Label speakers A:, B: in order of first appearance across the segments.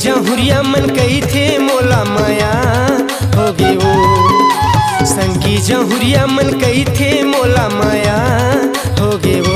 A: जहुरिया मन कही थे मोला माया होगे वो। संगी जहुरिया मन कही थे मोला माया होगे वो।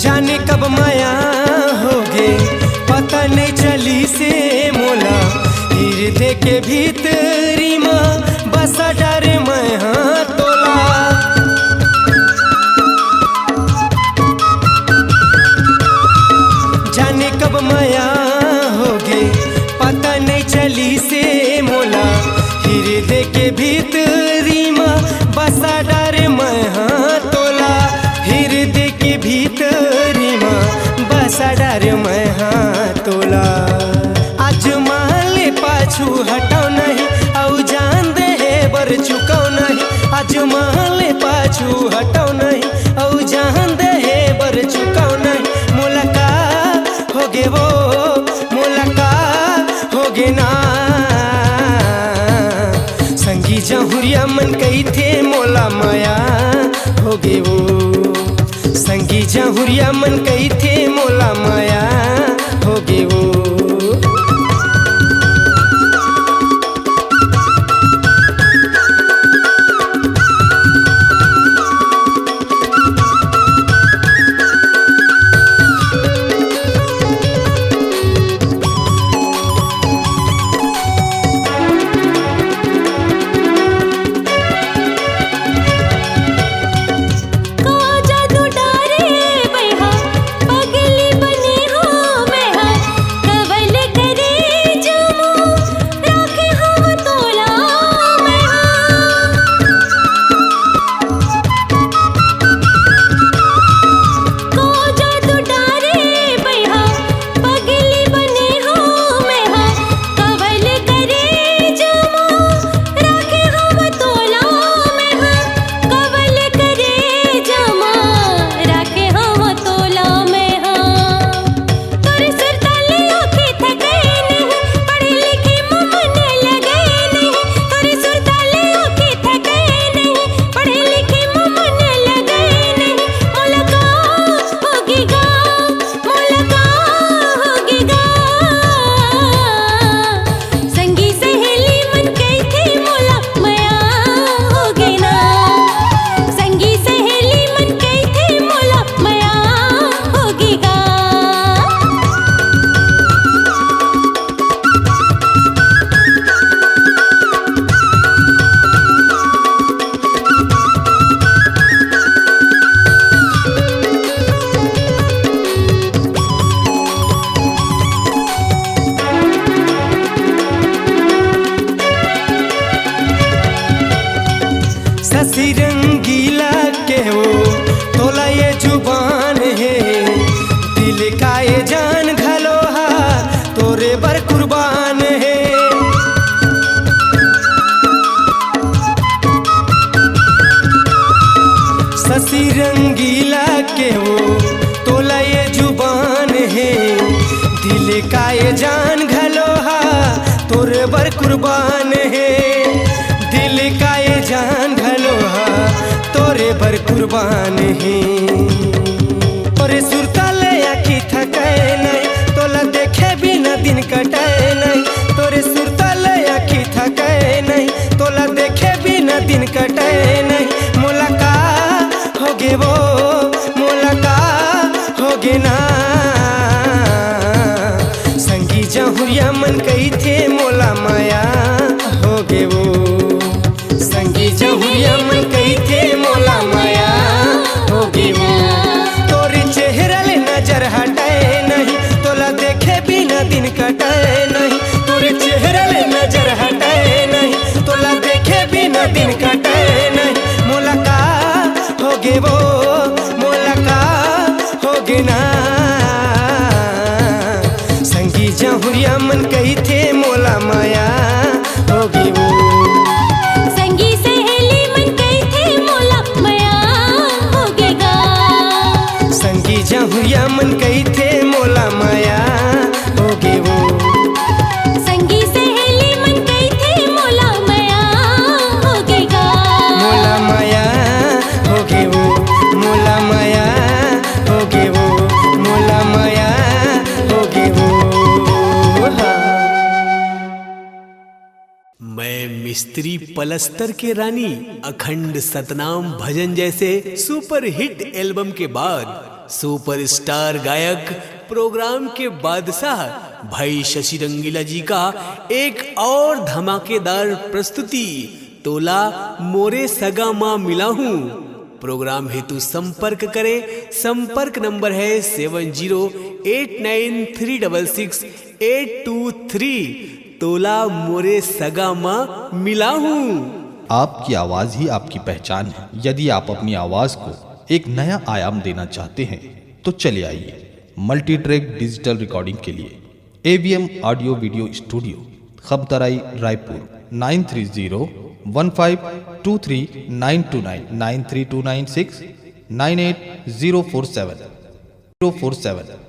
A: जाने कब माया होगे पता नहीं चली से मोला। हृदय के भीतरी माँ बसा डर मैं हाँ तोला। जाने कब माया होगे पता नहीं चली से मोला। हृदय के भीतरी माँ बसा डर मैं हाँ तोला। हृदय के भीतर डर मैं हाँ तोला। आज माले पाछू हटाओ नहीं औ जान दे बर चुकाओ नहीं। आज माले पाछू हटाओ नहीं औ जान दे बर चुकाओ नहीं। मुलाकात होगे वो मुलाकात होगे ना। संगी जहुरिया मन कही थे मोला माया होगे वो। संगी जहुरिया मन कही थे मोला माया होगे वो। शशि रंगीला के वो तोला ये जुबान है। दिल का ये जान घलोहा तोरे बर कुर्बान है। शशि रंगीला के वो तोला ये जुबान है। दिल का ये जान घलोहा तोरे बर कुर्बान है। दिल का ये जान घलोहा तोरे बर कुर्बान है। तोरे सुरताले आखी थके नहीं तोला देखे बिना दिन कटे नहीं। तोरे सुरताले आखी थके नहीं तोला देखे बिना दिन कटे नहीं। मुलाकात होगे वो मुलाकात होगे ना। संगी जहुरिया मन कही थे मोला माया होगे वो। संगी जहुरिया मन कही थे मोला दिन कटे नहीं, तोरे चेहरे ले नजर हटे नहीं, तोला देखे बिना दिन कटे नहीं। मुलाकात होगे वो मुलाकात होगे ना, संगी जहुरिया मन कही थे मोला माया होगी वो।
B: संगी सहेली मन कही थे मोला माया होगेगा,
A: संगी जहुरिया मन कही थे मोला माया होगे वो।
B: संगी सहेली मन कही थे मोला माया होगेगा,
A: मोला माया होगे वो, मोला माया होगे वो, मोला माया होगे वो। हाँ।
C: मैं मिस्त्री पलस्तर के रानी अखंड सतनाम भजन जैसे सुपर हिट एल्बम के बाद सुपरस्टार गायक प्रोग्राम के बादशाह भाई शशि रंगीला जी का एक और धमाकेदार प्रस्तुति तोला मोरे सगा माँ मिला हूँ। प्रोग्राम हेतु संपर्क करें। संपर्क नंबर है 7089366823। तोला मोरे सगा माँ मिला हूँ।
D: आपकी आवाज ही आपकी पहचान है। यदि आप अपनी आवाज को एक नया आयाम देना चाहते हैं तो चले आइए मल्टी ट्रैक डिजिटल रिकॉर्डिंग के लिए AVM ऑडियो वीडियो स्टूडियो, खबतराई, रायपुर 9301523929 93296 98047 047।